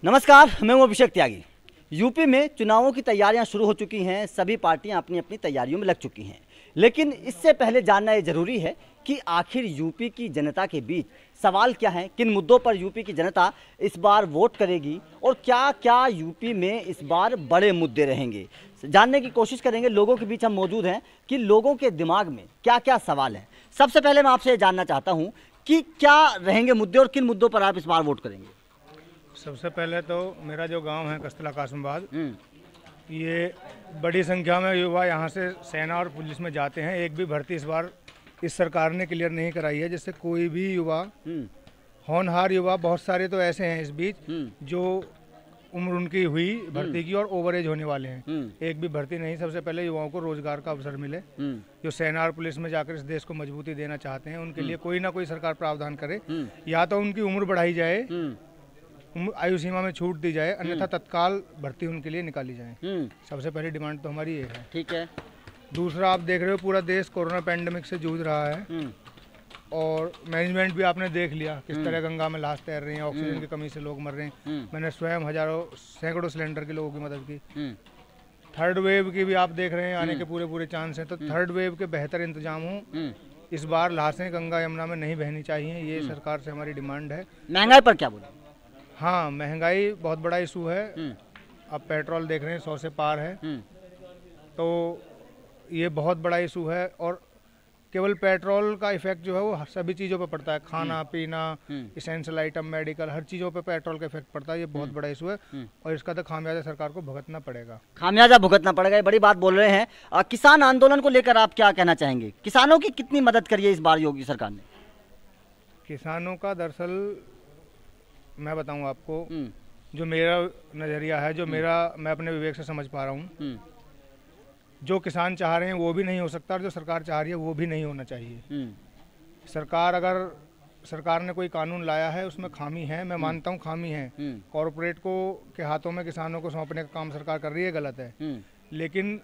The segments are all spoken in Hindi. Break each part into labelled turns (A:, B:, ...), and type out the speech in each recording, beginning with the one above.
A: नमस्कार, मैं हूं अभिषेक त्यागी। यूपी में चुनावों की तैयारियां शुरू हो चुकी हैं, सभी पार्टियां अपनी अपनी तैयारियों में लग चुकी हैं। लेकिन इससे पहले जानना ये जरूरी है कि आखिर यूपी की जनता के बीच सवाल क्या है, किन मुद्दों पर यूपी की जनता इस बार वोट करेगी और क्या क्या यूपी में इस बार बड़े मुद्दे रहेंगे। जानने की कोशिश करेंगे। लोगों के बीच हम मौजूद हैं कि लोगों के दिमाग में क्या क्या सवाल हैं। सबसे पहले मैं आपसे जानना चाहता हूँ कि क्या रहेंगे मुद्दे और किन मुद्दों पर आप इस बार वोट करेंगे।
B: सबसे पहले तो मेरा जो गांव है कस्तला कासिमाबाद, ये बड़ी संख्या में युवा यहाँ से सेना और पुलिस में जाते हैं। एक भी भर्ती इस बार इस सरकार ने क्लियर नहीं कराई है, जिससे कोई भी युवा, होनहार युवा बहुत सारे तो ऐसे हैं इस बीच जो उम्र उनकी हुई भर्ती की और ओवर एज होने वाले हैं। एक भी भर्ती नहीं। सबसे पहले युवाओं को रोजगार का अवसर मिले। जो सेना और पुलिस में जाकर इस देश को मजबूती देना चाहते हैं, उनके लिए कोई ना कोई सरकार प्रावधान करे। या तो उनकी उम्र बढ़ाई जाए, आयु सीमा में छूट दी जाए, अन्यथा तत्काल भर्ती उनके लिए निकाली जाए। सबसे पहली डिमांड तो हमारी ये है।
A: ठीक है।
B: दूसरा, आप देख रहे हो पूरा देश कोरोना पैंडेमिक से जूझ रहा है और मैनेजमेंट भी आपने देख लिया किस तरह गंगा में लाश तैर रही है। ऑक्सीजन की कमी से लोग मर रहे हैं। मैंने स्वयं सैकड़ों सिलेंडर के लोगों की मदद की। थर्ड वेव की भी आप देख रहे हैं, आने के पूरे चांस हैं। तो थर्ड वेव के बेहतर इंतजाम हो। इस बार लाशें गंगा यमुना में नहीं बहनी चाहिए, ये सरकार से हमारी डिमांड है।
A: महंगाई पर क्या बोले?
B: हाँ, महंगाई बहुत बड़ा इशू है। अब पेट्रोल देख रहे हैं 100 से पार है, तो ये बहुत बड़ा इशू है। और केवल पेट्रोल का इफेक्ट जो है वो सभी चीज़ों पे पड़ता है। खाना पीना, इसेंशियल आइटम, मेडिकल, हर चीज़ों पे पेट्रोल का इफेक्ट पड़ता है। ये बहुत बड़ा इशू है और इसका तो खामियाजा सरकार को भुगतना पड़ेगा।
A: खामियाजा भुगतना पड़ेगा, ये बड़ी बात बोल रहे हैं। किसान आंदोलन को लेकर आप क्या कहना चाहेंगे? किसानों की कितनी मदद करी है इस बार योगी सरकार ने?
B: किसानों का दरअसल मैं बताऊं आपको, जो मेरा नज़रिया है, जो मैं अपने विवेक से समझ पा रहा हूँ, जो किसान चाह रहे हैं वो भी नहीं हो सकता और जो सरकार चाह रही है वो भी नहीं होना चाहिए। सरकार ने कोई कानून लाया है, उसमें खामी है, मैं मानता हूँ खामी है। कॉरपोरेट के हाथों में किसानों को सौंपने का काम सरकार कर रही है, गलत है। लेकिन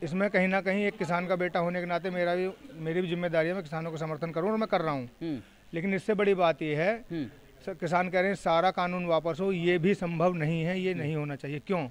B: इसमें कहीं ना कहीं एक किसान का बेटा होने के नाते मेरी भी जिम्मेदारी है, मैं किसानों को समर्थन करूँ और मैं कर रहा हूँ। लेकिन इससे बड़ी बात यह है, किसान कह रहे हैं सारा कानून वापस हो, ये भी संभव नहीं है, ये नहीं होना चाहिए। क्यों?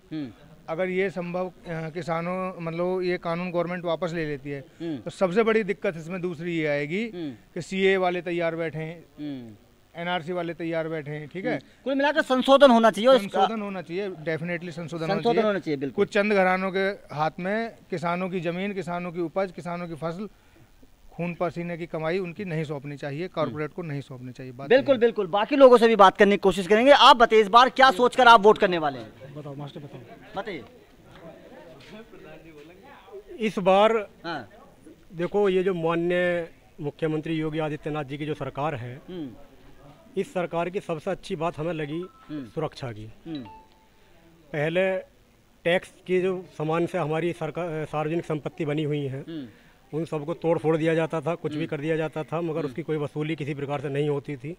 B: अगर ये संभव किसानों मतलब ये कानून गवर्नमेंट वापस ले लेती है तो सबसे बड़ी दिक्कत इसमें दूसरी ये आएगी कि सीए वाले तैयार बैठे हैं, एनआरसी वाले तैयार बैठे हैं। ठीक है,
A: कुल मिलाकर संशोधन होना चाहिए।
B: संशोधन होना चाहिए, डेफिनेटली संशोधन
A: होना चाहिए। बिल्कुल।
B: कुछ चंद घरानों के हाथ में किसानों की जमीन, किसानों की उपज, किसानों की फसल, खून पसीने की कमाई उनकी नहीं सौंपनी चाहिए, कॉर्पोरेट को नहीं सौंपनी चाहिए।
A: बिल्कुल बिल्कुल। बाकी लोगों से भी बात करने की कोशिश करेंगे। आप बताइए, इस बार क्या सोचकर आप वोट करने वाले हैं?
B: बताओ मास्टर,
A: बताइए।
C: इस बार देखो, ये जो माननीय मुख्यमंत्री योगी आदित्यनाथ जी की जो सरकार है, इस सरकार की सबसे अच्छी बात हमें लगी सुरक्षा की। पहले टैक्स की जो सामान से हमारी सरकार सार्वजनिक संपत्ति बनी हुई है, उन सबको तोड़ फोड़ दिया जाता था, कुछ भी कर दिया जाता था, मगर उसकी कोई वसूली किसी प्रकार से नहीं होती थी।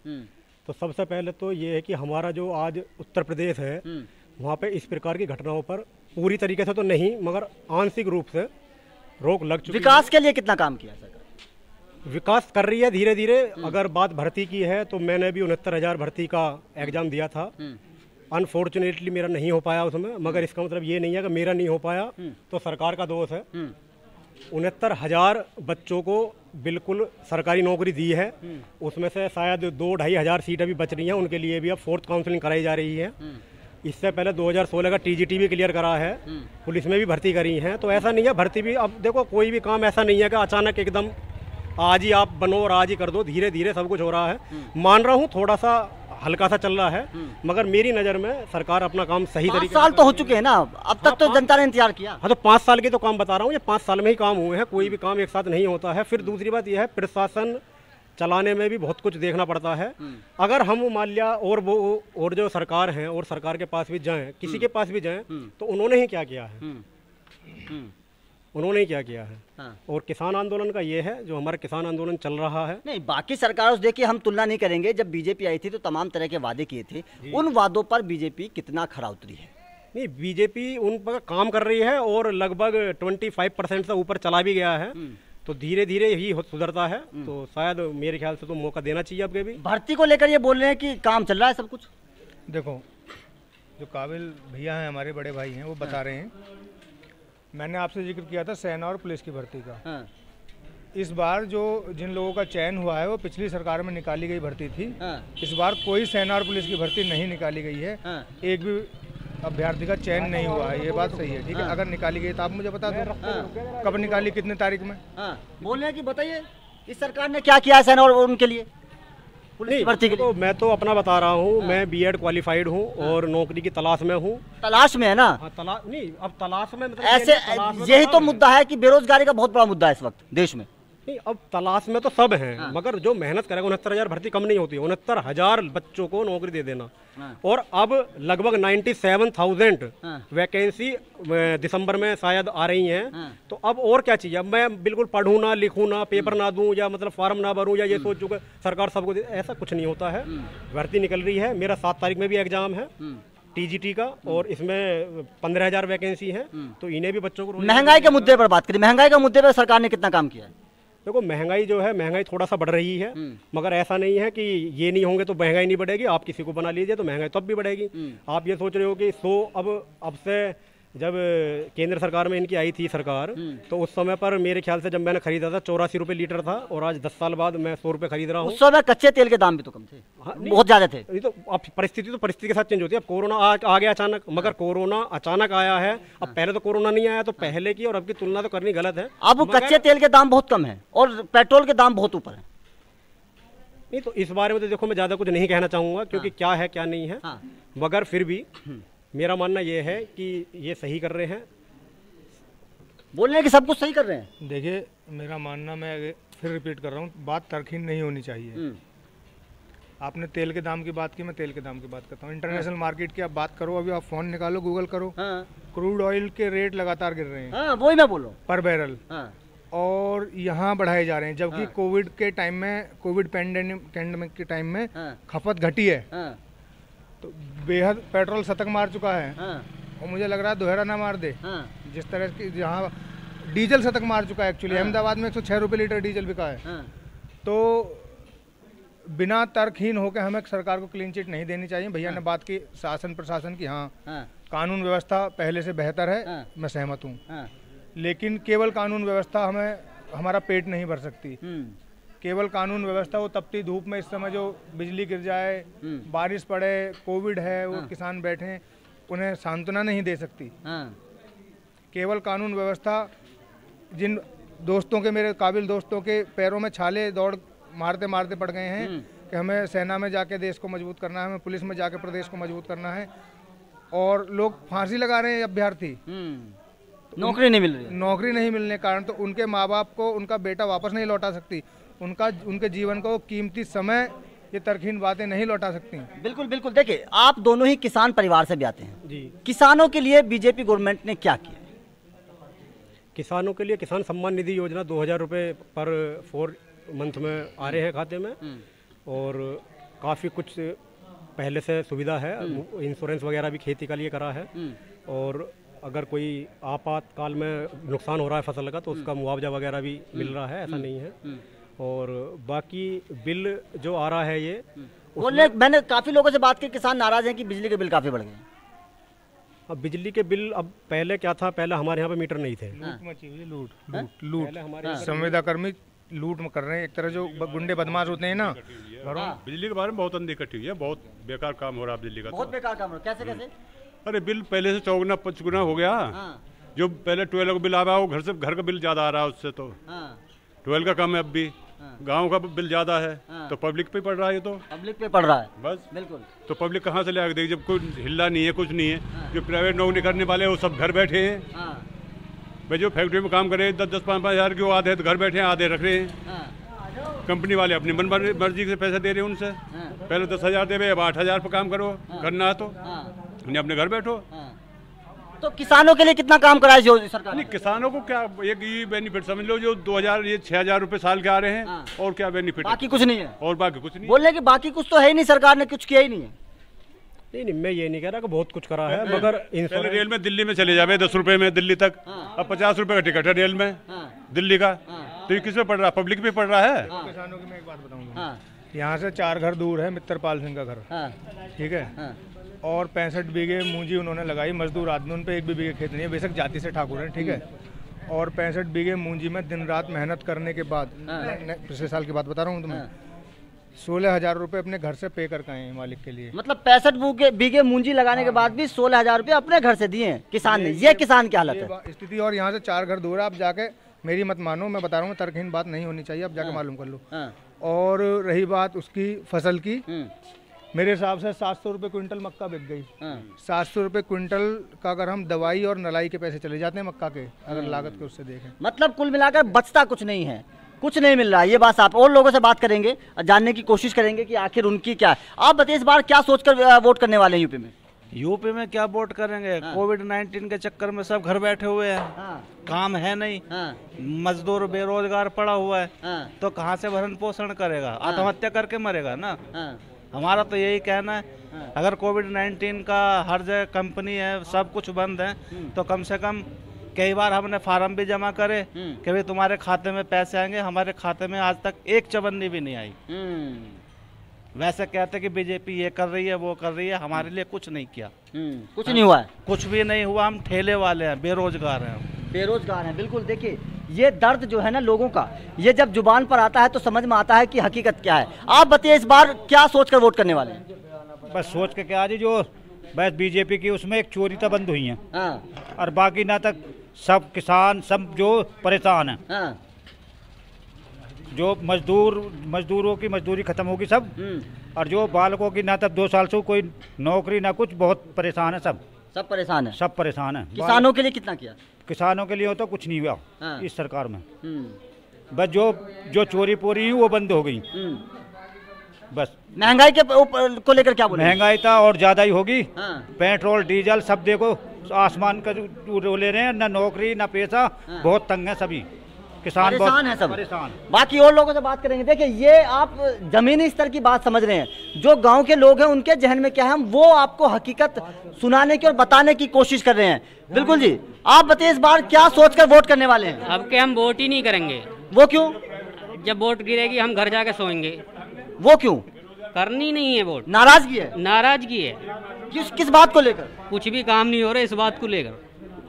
C: तो सबसे पहले तो ये है कि हमारा जो आज उत्तर प्रदेश है, वहाँ पे इस प्रकार की घटनाओं पर पूरी तरीके से तो नहीं मगर आंशिक रूप से रोक लग चुकी है।
A: विकास के लिए कितना काम किया सरकार?
C: विकास कर रही है धीरे धीरे। अगर बात भर्ती की है तो मैंने भी 69,000 भर्ती का एग्जाम दिया था। अनफॉर्चुनेटली मेरा नहीं हो पाया उसमें, मगर इसका मतलब ये नहीं है कि मेरा नहीं हो पाया तो सरकार का दोष है। 69,000 बच्चों को बिल्कुल सरकारी नौकरी दी है, उसमें से शायद 2-2.5 हज़ार सीट अभी बच रही हैं, उनके लिए भी अब फोर्थ काउंसलिंग कराई जा रही है। इससे पहले 2016 का टीजीटी भी क्लियर करा है, पुलिस में भी भर्ती करी है। तो ऐसा नहीं है, भर्ती भी अब देखो, कोई भी काम ऐसा नहीं है कि अचानक एकदम आज ही आप बनो और आज ही कर दो, धीरे धीरे सब कुछ हो रहा है। मान रहा हूँ थोड़ा सा हल्का सा चल रहा है, मगर मेरी नज़र में सरकार अपना काम सही तरीके से।
A: 5 साल तो हो चुके हैं ना, अब तक तो जनता ने इंतजार किया।
C: हाँ, तो 5 साल के तो काम बता रहा हूँ, ये 5 साल में ही काम हुए हैं, कोई भी काम एक साथ नहीं होता है। फिर दूसरी बात यह है, प्रशासन चलाने में भी बहुत कुछ देखना पड़ता है। अगर हम मान लिया और जो सरकार है और सरकार के पास भी जाएं, किसी के पास भी जाएं, तो उन्होंने ही क्या किया है, उन्होंने ही क्या किया है। और किसान आंदोलन का ये है, जो हमारा किसान आंदोलन चल रहा है।
A: नहीं, बाकी सरकारों से देखिए हम तुलना नहीं करेंगे। जब बीजेपी आई थी तो तमाम तरह के वादे किए थे, उन वादों पर बीजेपी कितना खरा उतरी है?
C: नहीं, बीजेपी उन पर काम कर रही है और लगभग 25% से ऊपर चला भी गया है। तो धीरे धीरे ही सुधरता है, तो शायद मेरे ख्याल से तो मौका देना चाहिए अब के भी।
A: भर्ती को लेकर ये बोल रहे हैं कि काम चल रहा है सब कुछ।
B: देखो, जो काबिल भैया हैं हमारे बड़े भाई हैं वो बता रहे हैं। मैंने आपसे जिक्र किया था सेना और पुलिस की भर्ती का।
A: हाँ।
B: इस बार जो जिन लोगों का चयन हुआ है वो पिछली सरकार में निकाली गई भर्ती थी।
A: हाँ।
B: इस बार कोई सेना और पुलिस की भर्ती नहीं निकाली गई है।
A: हाँ।
B: एक भी अभ्यर्थी का चयन नहीं हुआ है, ये बात सही है। ठीक है, अगर निकाली गई तो आप मुझे बता दो कब निकाली, कितने तारीख में।
A: हाँ, बोल रहे हैं कि बताइए इस सरकार ने क्या किया है सेना और उनके लिए, पुलिस की भर्ती के लिए।
C: तो मैं तो अपना बता रहा हूँ, मैं बीएड क्वालिफाइड हूँ और नौकरी की तलाश में हूँ।
A: तलाश में है ना?
C: हाँ, तलाश नहीं, अब तलाश में मतलब
A: ऐसे यही तो मुद्दा है कि बेरोजगारी का बहुत बड़ा मुद्दा है इस वक्त देश में।
C: नहीं, अब तलाश में तो सब हैं, मगर जो मेहनत करेगा 69,000 भर्ती कम नहीं होती है। 69,000 बच्चों को नौकरी दे देना। और अब लगभग 97,000 वैकेंसी दिसंबर में शायद आ रही हैं। तो अब और क्या चाहिए? अब मैं बिल्कुल पढ़ूं ना, लिखूं ना, पेपर ना दूं या मतलब फॉर्म ना भरूं या ये सोच चुका सरकार सबको ऐसा कुछ नहीं होता है। भर्ती निकल रही है। मेरा 7 तारीख में भी एग्जाम है टीजीटी का और इसमें 15,000 वैकेंसी है। तो इन्हें भी बच्चों को
A: महंगाई के मुद्दे पर बात करें, महंगाई के मुद्दे पर सरकार ने कितना काम किया है?
C: देखो, महंगाई जो है, महंगाई थोड़ा सा बढ़ रही है, मगर ऐसा नहीं है कि ये नहीं होंगे तो महंगाई नहीं बढ़ेगी। आप किसी को बना लीजिए तो महंगाई तब भी बढ़ेगी। आप ये सोच रहे हो कि अब से जब केंद्र सरकार में इनकी आई थी सरकार, तो उस समय पर मेरे ख्याल से जब मैंने खरीदा था 84 रुपये लीटर था और आज 10 साल बाद मैं 100 रुपये खरीद रहा हूँ।
A: उस समय कच्चे तेल के दाम भी तो कम थे।
C: हाँ,
A: बहुत ज्यादा थे।
C: ये तो अब परिस्थिति के साथ चेंज होती है। अब कोरोना आ गया अचानक, मगर कोरोना अचानक आया है। अब पहले तो कोरोना नहीं आया, तो पहले की और अब की तुलना तो करनी गलत है।
A: अब कच्चे तेल के दाम बहुत कम है और पेट्रोल के दाम बहुत ऊपर है।
C: नहीं, तो इस बारे में तो देखो मैं ज्यादा कुछ नहीं कहना चाहूंगा क्योंकि क्या है क्या नहीं है, मगर फिर भी मेरा मानना यह है कि ये सही कर रहे हैं।
A: बोल रहे हैं कि सब कुछ सही कर रहे हैं।
B: देखिए, मेरा मानना, मैं फिर रिपीट कर रहा हूँ, बात तर्कहीन नहीं होनी चाहिए। आपने तेल के दाम की बात की, मैं तेल के दाम की बात करता हूँ। इंटरनेशनल मार्केट की आप बात करो, अभी आप फोन निकालो, गूगल करो, क्रूड ऑयल के रेट लगातार गिर रहे हैं।
A: वही मैं बोल रहा हूँ,
B: पर बैरल। और यहाँ बढ़ाए जा रहे हैं, जबकि कोविड के टाइम में, कोविड पैंडेमिक के टाइम में खपत घटी है। तो बेहद पेट्रोल शतक मार चुका है और मुझे लग रहा है दोहरा ना मार दे। जिस तरह की जहाँ डीजल शतक मार चुका है एक्चुअली, अहमदाबाद में 106 रुपये लीटर डीजल बिका है। तो बिना तर्कहीन होकर हमें सरकार को क्लीन चिट नहीं देनी चाहिए। भैया ने बात की शासन प्रशासन की, हाँ कानून व्यवस्था पहले से बेहतर है, मैं सहमत हूँ। लेकिन केवल कानून व्यवस्था हमारा पेट नहीं भर सकती। केवल कानून व्यवस्था, वो तपती धूप में इस समय जो बिजली गिर जाए, बारिश पड़े, कोविड है, वो किसान बैठे, उन्हें सांत्वना नहीं दे सकती। केवल कानून व्यवस्था जिन दोस्तों के, मेरे काबिल दोस्तों के पैरों में छाले दौड़ मारते मारते पड़ गए हैं कि हमें सेना में जाके देश को मजबूत करना है, हमें पुलिस में जाके प्रदेश को मजबूत करना है, और लोग फांसी लगा रहे हैं अभ्यर्थी।
A: नौकरी नहीं मिल रही,
B: नौकरी नहीं मिलने के कारण तो उनके माँ बाप को उनका बेटा वापस नहीं लौटा सकती, उनके जीवन का वो कीमती समय ये तर्कहीन बातें नहीं लौटा सकती।
A: बिल्कुल बिल्कुल। देखिए, आप दोनों ही किसान परिवार से भी आते हैं जी। किसानों के लिए बीजेपी गवर्नमेंट ने क्या किया?
C: किसानों के लिए किसान सम्मान निधि योजना 2,000 रुपये पर 4 मंथ में आ रहे हैं खाते में, और काफ़ी कुछ पहले से सुविधा है। इंश्योरेंस वगैरह भी खेती का लिए करा है, और अगर कोई आपातकाल में नुकसान हो रहा है फसल का तो उसका मुआवजा वगैरह भी मिल रहा है, ऐसा नहीं है। और बाकी बिल जो आ रहा है ये
A: मैंने काफ़ी लोगों से बात की, किसान नाराज हैं कि बिजली के बिल काफ़ी बढ़ गए।
C: अब बिजली के बिल, अब पहले क्या था, पहले हमारे यहाँ पे मीटर नहीं थे।
B: लूट मची हुई, लूट संविदा कर्मी लूट में कर रहे हैं, एक तरह जो गुंडे बदमाश होते हैं ना।
D: बिजली के बारे में बहुत अंधी इकट्ठी हुई है, बहुत बेकार काम हो रहा है बिजली का।
A: बहुत बेकार काम हो रहा है। कैसे कैसे?
D: अरे बिल पहले से 4 5 गुना हो गया। जो पहले 12 का बिल आ रहा है वो घर का बिल ज्यादा आ रहा है उससे, तो 12 का कम है अब भी। गांव का बिल ज्यादा है, तो पब्लिक पे पड़ रहा है। ये तो पब्लिक
A: पे पड़ रहा है,
D: बस
A: बिल्कुल।
D: तो पब्लिक कहाँ से ले आके देगी जब कोई हिल्ला नहीं है, कुछ नहीं है। जो प्राइवेट नौकरी करने वाले वो सब घर बैठे हैं। भाई जो फैक्ट्री में काम करे 10-5 हज़ार के, वो आधे तो घर बैठे हैं, आधे रख रहे हैं। कंपनी वाले अपनी मर्जी से पैसे दे रहे हैं उनसे। पहले 10,000 दे, अब 8,000 पर काम करो, करना है तो अपने घर बैठो।
A: तो किसानों के लिए कितना काम करा है सरकार?
D: नहीं, किसानों को क्या एक ये बेनिफिट समझ लो, जो 2,000 ये 6,000 रुपए साल के आ रहे हैं, और क्या बेनिफिट?
A: बाकी कुछ नहीं है।
D: और बाकी कुछ नहीं।
A: बोल रहे कि बाकी कुछ तो है ही नहीं, सरकार ने कुछ किया ही नहीं है।
C: नहीं, मैं ये नहीं कह रहा कि बहुत कुछ करा है, मगर
D: रेल में दिल्ली में चले जावे 10 रुपए में दिल्ली तक, अब 50 रुपए का टिकट है रेल में दिल्ली का। तो ये किस पे पड़ रहा है? पब्लिक पे पड़ रहा है।
B: किसानों की मैं एक बात बताऊंगा, यहाँ से 4 घर दूर है मित्रपाल सिंह का घर, ठीक है। और 65 बीघे मूंजी उन्होंने लगाई। मजदूर आदमी, उन पे 1 भी बीघे खेत नहीं है, बेशक जाति से ठाकुर हैं, ठीक है। और 65 बीघे मूंजी में दिन रात मेहनत करने के बाद, पिछले साल की बात बता रहा हूँ तुम्हें, 16,000 रुपये अपने घर से पे करके आए हैं मालिक के लिए।
A: मतलब 65 बीघे मूंजी लगाने के बाद भी 16,000 रुपये अपने घर से दिए हैं किसान ने। ये किसान की हालत है
B: स्थिति। और यहाँ से 4 घर दूर है, आप जाके मेरी मत मानो, मैं बता रहा हूँ, तर्कहीन बात नहीं होनी चाहिए, आप जाके मालूम कर लो। और रही बात उसकी फसल की, मेरे हिसाब से 700 रुपये क्विंटल मक्का बिक गई। 700 रुपये क्विंटल का अगर हम दवाई और नलाई के पैसे चले जाते हैं मक्का के, अगर लागत के उससे देखें,
A: मतलब कुल मिलाकर बचता कुछ नहीं है, कुछ नहीं मिल रहा है। ये बात आप और लोगों से बात करेंगे, जानने की कोशिश करेंगे कि आखिर उनकी क्या है। आप बताइए इस बार क्या सोचकर वोट करने वाले हैं यूपी में?
E: यूपी में क्या वोट करेंगे? कोविड-19 के चक्कर में सब घर बैठे हुए हैं। काम है नहीं। मजदूर बेरोजगार पड़ा हुआ है। तो कहाँ से भरण पोषण करेगा? आत्महत्या करके मरेगा ना। हमारा तो यही कहना है, अगर कोविड-19 का हर जगह कंपनी है, सब कुछ बंद है, तो कम से कम कई बार हमने फार्म भी जमा करे कि भाई तुम्हारे खाते में पैसे आएंगे, हमारे खाते में आज तक एक चवन्नी भी नहीं आई। वैसे कहते कि बीजेपी ये कर रही है, वो कर रही है, हमारे लिए कुछ नहीं किया।
A: कुछ नहीं हुआ है,
E: कुछ भी नहीं हुआ। हम ठेले वाले हैं, बेरोजगार हैं।
A: बेरोजगार हैं, बिल्कुल। देखिए ये दर्द जो है ना लोगों का, ये जब जुबान पर आता है तो समझ में आता है कि हकीकत क्या है। आप बताइए इस बार क्या सोचकर वोट करने वाले हैं?
F: बस सोच के क्या जी, जो बस बीजेपी की उसमें एक चोरी तो बंद हुई है, और बाकी ना तक सब किसान सब जो परेशान है। जो मजदूरों की मजदूरी खत्म होगी सब, और जो बालकों की ना तब 2 साल से कोई नौकरी ना कुछ, बहुत परेशान है सब
A: परेशान है,
F: सब परेशान है।
A: किसानों के लिए कितना किया?
F: किसानों के लिए तो कुछ नहीं हुआ इस सरकार में। बस जो चोरी पोरी वो बंद हो गई। बस
A: महंगाई के को लेकर क्या बोले?
F: महंगाई था और ज्यादा ही होगी। पेट्रोल डीजल सब देखो आसमान का जो ले रहे हैं, ना नौकरी ना पैसा, बहुत तंग है सभी किसान,
A: परेशान है सब
F: परेशान।
A: बाकी और लोगों से बात करेंगे। देखिए ये आप जमीनी स्तर की बात समझ रहे हैं, जो गांव के लोग हैं उनके जहन में क्या है, हम वो आपको हकीकत सुनाने की और बताने की कोशिश कर रहे हैं। बिल्कुल जी, आप बताइए इस बार क्या सोचकर वोट करने वाले हैं?
G: अब के हम वोट ही नहीं करेंगे।
A: वो क्यों?
G: जब वोट गिरेगी हम घर जाके सोएंगे।
A: वो क्यों?
G: करनी नहीं है वोट।
A: नाराजगी है?
G: नाराजगी है।
A: किस बात को लेकर?
G: कुछ भी काम नहीं हो रहा इस बात को लेकर।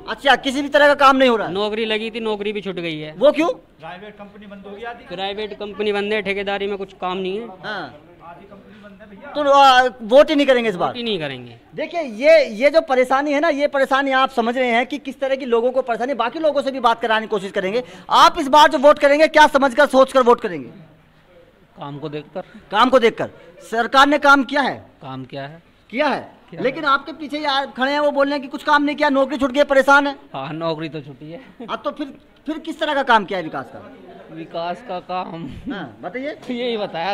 A: अच्छा, किसी भी तरह का काम नहीं हो रहा है?
G: नौकरी लगी थी, नौकरी भी छूट गई है।
A: वो क्यों?
F: प्राइवेट कंपनी बंद हो गई थी।
G: प्राइवेट कंपनी बंद है, ठेकेदारी में कुछ काम नहीं है।
A: तो वोट ही नहीं करेंगे इस बार?
G: वोट ही नहीं करेंगे।
A: देखिए ये जो परेशानी है ना, ये परेशानी आप समझ रहे हैं कि किस तरह की लोगों को परेशानी। बाकी लोगों से भी बात कराने की कोशिश करेंगे। आप इस बार जो वोट करेंगे क्या समझकर सोचकर वोट करेंगे?
G: काम को देखकर।
A: काम को देखकर। सरकार ने काम किया है?
G: काम क्या है?
A: किया है, लेकिन आपके पीछे यार खड़े हैं, वो बोल रहे हैं कि कुछ काम नहीं किया, नौकरी छूट गई, परेशान है।
G: हाँ, नौकरी तो छुट्टी है।
A: अब तो फिर किस तरह का काम किया है विकास का?
G: विकास का काम
A: बताइए।
G: यही बताया।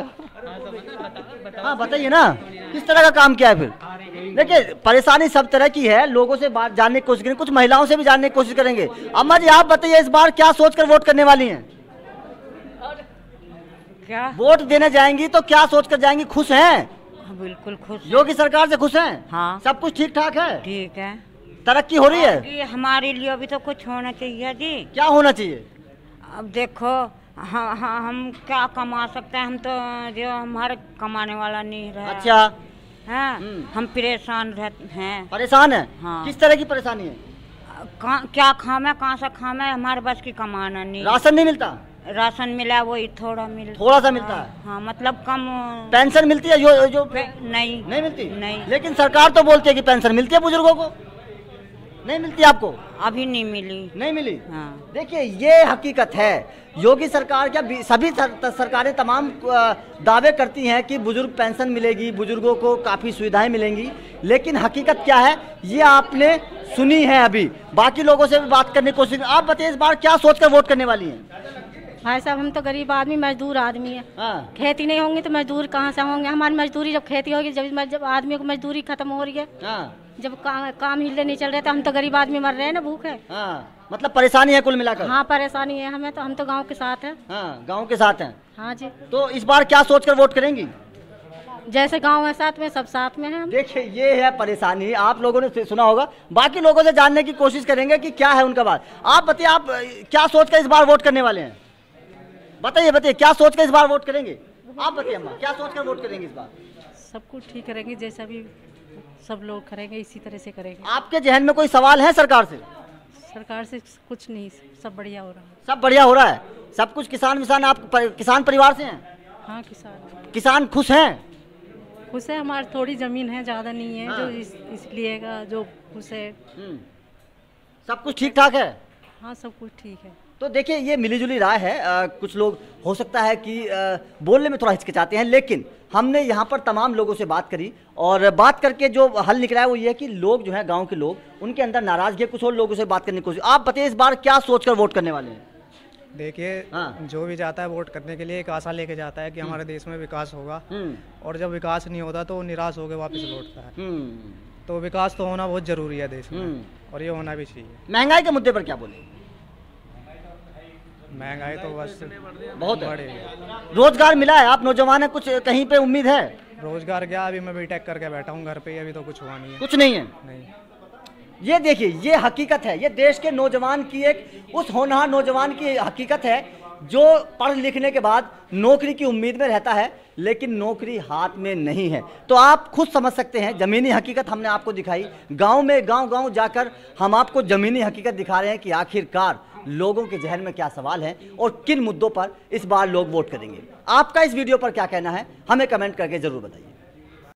A: हाँ बताइए ना, किस तरह का काम किया है फिर? देखिए परेशानी सब तरह की है, लोगों से बात जानने की कोशिश करेंगे, कुछ महिलाओं से भी जानने की कोशिश करेंगे। अम्मा जी आप बताइए इस बार क्या सोचकर वोट करने वाली हैं?
H: क्या
A: वोट देने जाएंगी तो क्या सोचकर जाएंगी? खुश हैं?
H: बिल्कुल खुश।
A: योगी सरकार से खुश हैं?
H: हाँ,
A: सब कुछ ठीक ठाक है?
H: ठीक है।
A: तरक्की हो रही है?
H: ये हमारे लिए भी तो कुछ होना चाहिए जी।
A: क्या होना चाहिए?
H: अब देखो हम क्या कमा सकते हैं, हम तो जो हमारे कमाने वाला नहीं रहा।
A: अच्छा
H: हाँ, हम परेशान हैं।
A: परेशान है?
H: हाँ।
A: किस तरह की परेशानी है?
H: क्या खामे, कहाँ से खामे, हमारे बस की कमाना नहीं।
A: राशन नहीं मिलता?
H: राशन मिला वही थोड़ा
A: सा मिलता है।
H: हाँ, मतलब कम।
A: पेंशन मिलती है जो
H: नहीं
A: मिलती?
H: नहीं।
A: लेकिन सरकार तो बोलती है कि पेंशन मिलती है बुजुर्गों को। नहीं मिलती आपको?
H: अभी नहीं मिली।
A: नहीं मिली?
H: हाँ।
A: देखिए ये हकीकत है। योगी सरकार क्या सभी सरकारें तमाम दावे करती हैं कि बुजुर्ग पेंशन मिलेगी, बुजुर्गों को काफ़ी सुविधाएं मिलेंगी, लेकिन हकीकत क्या है ये आपने सुनी है। अभी बाकी लोगों से भी बात करने की कोशिश। आप बताइए इस बार क्या सोचकर वोट करने वाली हैं?
I: भाई साहब हम तो गरीब आदमी, मजदूर आदमी है।
A: हाँ।
I: खेती नहीं होंगी तो मजदूर कहाँ से होंगे? हमारी मजदूरी जब खेती होगी, जब आदमियों की मजदूरी खत्म हो रही है।
A: हाँ।
I: जब काम हिले नहीं चल रहे तो हम तो गरीब आदमी मर रहे हैं ना भूखे।
A: हाँ। मतलब परेशानी है कुल मिलाकर?
I: हाँ परेशानी है हमें तो, हम तो गाँव के साथ हैं।
A: हाँ, गाँव के साथ हैं।
I: हाँ जी।
A: तो इस बार क्या सोचकर वोट करेंगी?
I: जैसे गाँव है साथ में, सब साथ में है।
A: देखिए ये है परेशानी, आप लोगों ने सुना होगा। बाकी लोगों से जानने की कोशिश करेंगे कि क्या है उनका बात। आप बताइए आप क्या सोचकर इस बार वोट करने वाले हैं? बताइए क्या सोचकर इस बार वोट करेंगे? आप बताइए अम्मा, क्या सोचकर वोट करेंगे इस बार?
I: सब कुछ ठीक करेंगे, जैसा भी सब लोग करेंगे, इसी तरह से करेंगे।
A: आपके जहन में कोई सवाल है सरकार से?
I: सरकार से कुछ नहीं, सब बढ़िया हो रहा है।
A: सब बढ़िया हो रहा है, सब कुछ। किसान आप किसान परिवार से हैं?
I: हाँ,
A: किसान खुश हैं?
I: खुश है, हमारी थोड़ी जमीन है, ज़्यादा नहीं है। हाँ। जो इसलिए का जो खुश है।
A: सब कुछ ठीक ठाक है?
I: हाँ, सब कुछ ठीक है।
A: तो देखिए, ये मिलीजुली राय है। कुछ लोग हो सकता है कि बोलने में थोड़ा हिचकिचाते हैं, लेकिन हमने यहाँ पर तमाम लोगों से बात करी और बात करके जो हल निकला है वो ये है कि लोग जो है, गांव के लोग, उनके अंदर नाराजगी है। कुछ और लोगों से बात करने की कोशिश। आप बताइए, इस बार क्या सोचकर वोट करने वाले हैं?
J: देखिए, जो भी जाता है वोट करने के लिए एक आशा लेके जाता है कि हमारे देश में विकास होगा, और जब विकास नहीं होता तो निराश होकर वापस लौटता है। तो विकास तो होना बहुत जरूरी है देश में, और ये होना भी चाहिए।
A: महंगाई के मुद्दे पर क्या बोले?
J: महंगाई तो बस
A: बहुत बढ़ेगी। रोजगार मिला है? आप नौजवान है, कुछ कहीं पे उम्मीद है?
J: रोजगार क्या, अभी मैं बीटेक करके बैठा हूँ घर पे, अभी तो कुछ हुआ नहीं है।
A: कुछ नहीं है?
J: नहीं।
A: ये देखिए, ये हकीकत है, ये देश के नौजवान की एक, उस होनहार नौजवान की हकीकत है जो पढ़ लिखने के बाद नौकरी की उम्मीद में रहता है, लेकिन नौकरी हाथ में नहीं है। तो आप खुद समझ सकते हैं, जमीनी हकीकत हमने आपको दिखाई। गांव में गांव जाकर हम आपको जमीनी हकीकत दिखा रहे हैं कि आखिरकार लोगों के जहन में क्या सवाल है और किन मुद्दों पर इस बार लोग वोट करेंगे। आपका इस वीडियो पर क्या कहना है, हमें कमेंट करके जरूर बताइए।